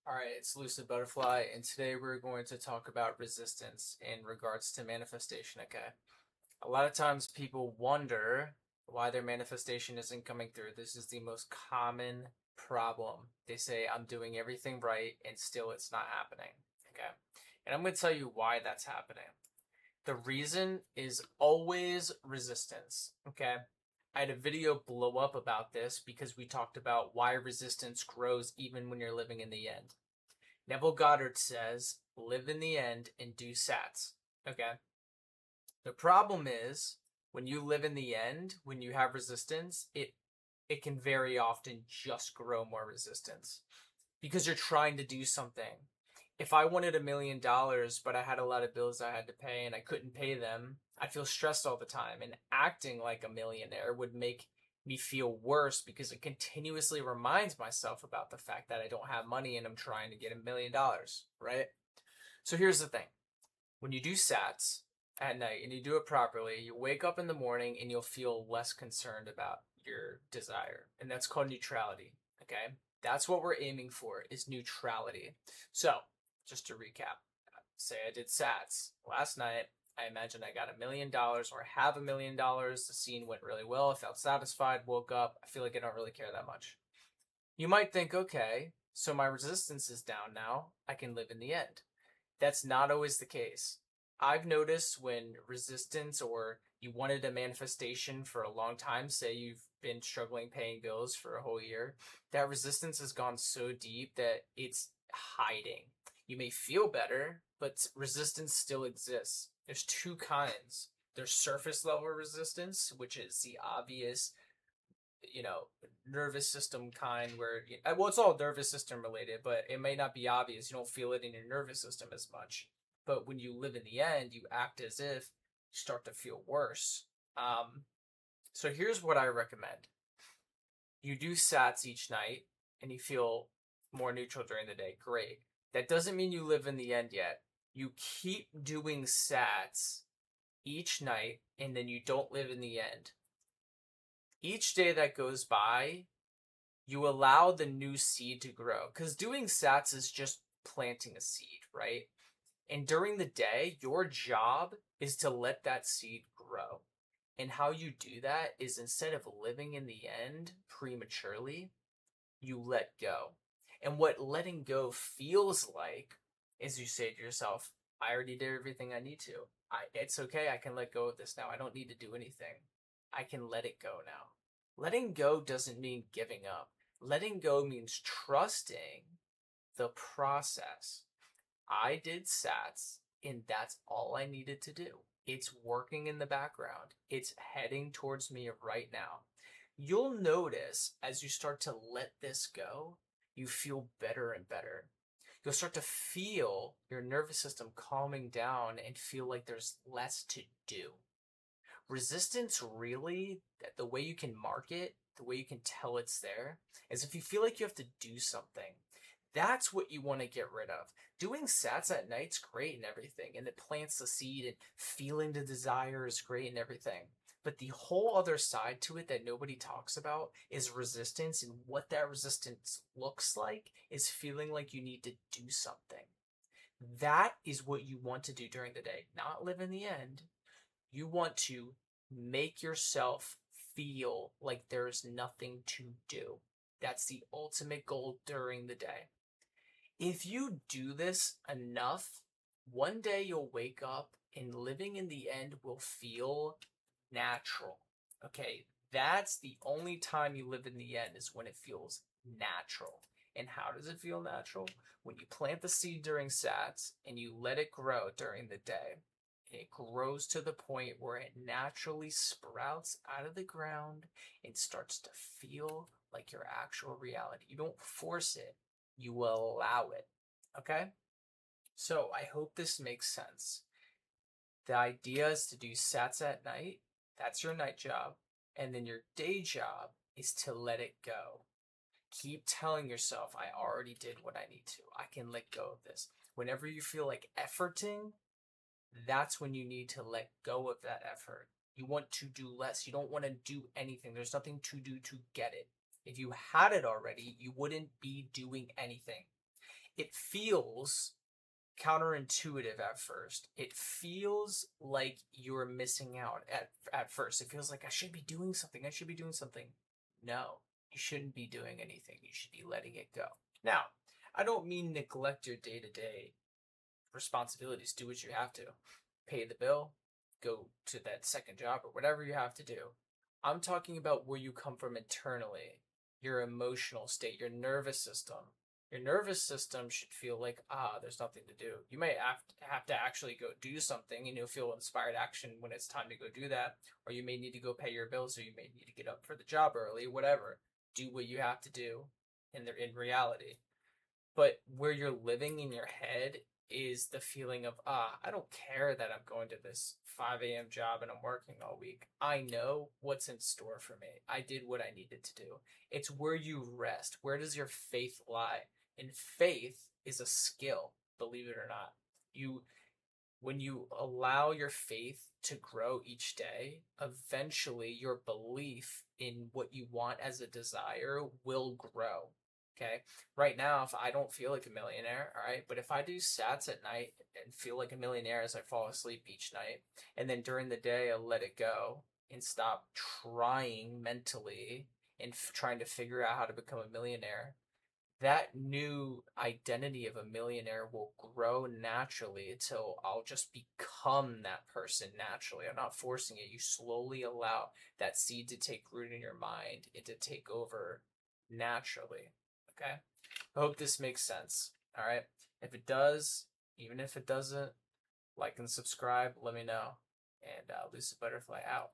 All right, it's Lucid Butterfly, and today we're going to talk about resistance in regards to manifestation, okay? A lot of times people wonder why their manifestation isn't coming through. This is the most common problem. They say, I'm doing everything right, and still it's not happening, okay? And I'm going to tell you why that's happening. The reason is always resistance, okay? I had a video blow up about this because we talked about why resistance grows even when you're living in the end. Neville Goddard says, live in the end and do sats. Okay. The problem is when you live in the end, when you have resistance, it can very often just grow more resistance because you're trying to do something. If I wanted $1 million, but I had a lot of bills I had to pay and I couldn't pay them, I feel stressed all the time. And acting like a millionaire would make me feel worse because it continuously reminds myself about the fact that I don't have money and I'm trying to get $1 million, right? So here's the thing. When you do sats at night and you do it properly, you wake up in the morning and you'll feel less concerned about your desire. And that's called neutrality, okay? That's what we're aiming for, is neutrality. So, just to recap, say I did sats last night. I imagine I got $1 million or have $1 million. The scene went really well. I felt satisfied, woke up. I feel like I don't really care that much. You might think, okay, so my resistance is down now. I can live in the end. That's not always the case. I've noticed when resistance or you wanted a manifestation for a long time, say you've been struggling paying bills for a whole year, that resistance has gone so deep that it's hiding. You may feel better, but resistance still exists. There's two kinds. There's surface level resistance, which is the obvious, nervous system kind where, well, it's all nervous system related, but it may not be obvious. You don't feel it in your nervous system as much. But when you live in the end, you act as if you start to feel worse. So here's what I recommend. You do sats each night and you feel more neutral during the day. Great. That doesn't mean you live in the end yet. You keep doing sats each night and then you don't live in the end. Each day that goes by, you allow the new seed to grow. Because doing sats is just planting a seed, right? And during the day, your job is to let that seed grow. And how you do that is instead of living in the end prematurely, you let go. And what letting go feels like is you say to yourself, I already did everything I need to. It's okay. I can let go of this now. I don't need to do anything. I can let it go now. Letting go doesn't mean giving up. Letting go means trusting the process. I did sats, and that's all I needed to do. It's working in the background. It's heading towards me right now. You'll notice as you start to let this go, you feel better and better. You'll start to feel your nervous system calming down and feel like there's less to do. Resistance, really, the way you can mark it, the way you can tell it's there, is if you feel like you have to do something. That's what you want to get rid of. Doing sats at night's great and everything, and it plants the seed, and feeling the desire is great and everything. But the whole other side to it that nobody talks about is resistance, and what that resistance looks like is feeling like you need to do something. That is what you want to do during the day, not live in the end. You want to make yourself feel like there's nothing to do. That's the ultimate goal during the day. If you do this enough, one day you'll wake up and living in the end will feel natural. Okay, that's the only time you live in the end is when it feels natural. And how does it feel natural? When you plant the seed during sats and you let it grow during the day. It grows to the point where it naturally sprouts out of the ground and starts to feel like your actual reality. You don't force it, you allow it. Okay? So I hope this makes sense. The idea is to do sats at night. That's your night job. And then your day job is to let it go. Keep telling yourself, I already did what I need to. I can let go of this. Whenever you feel like efforting, that's when you need to let go of that effort. You want to do less. You don't want to do anything. There's nothing to do to get it. If you had it already, you wouldn't be doing anything. it feels counterintuitive at first. It feels like you're missing out at first. It feels like I should be doing something. I should be doing something. No, you shouldn't be doing anything. You should be letting it go. Now, I don't mean neglect your day-to-day responsibilities. Do what you have to. Pay the bill, go to that second job or whatever you have to do. I'm talking about where you come from internally, your emotional state, your nervous system. Your nervous system should feel like, there's nothing to do. You may have to actually go do something, and you'll feel inspired action when it's time to go do that. Or you may need to go pay your bills, or you may need to get up for the job early, whatever. Do what you have to do in reality. But where you're living in your head is the feeling of, I don't care that I'm going to this 5 a.m. job and I'm working all week. I know what's in store for me. I did what I needed to do. It's where you rest. Where does your faith lie? And faith is a skill, believe it or not. When you allow your faith to grow each day, eventually your belief in what you want as a desire will grow. Okay. Right now, if I don't feel like a millionaire, all right, but if I do sats at night and feel like a millionaire as I fall asleep each night, and then during the day I let it go and stop trying mentally and trying to figure out how to become a millionaire, that new identity of a millionaire will grow naturally until I'll just become that person naturally. I'm not forcing it. You slowly allow that seed to take root in your mind and to take over naturally. Okay? I hope this makes sense. All right? If it does, even if it doesn't, like and subscribe, let me know. And Lucid Butterfly out.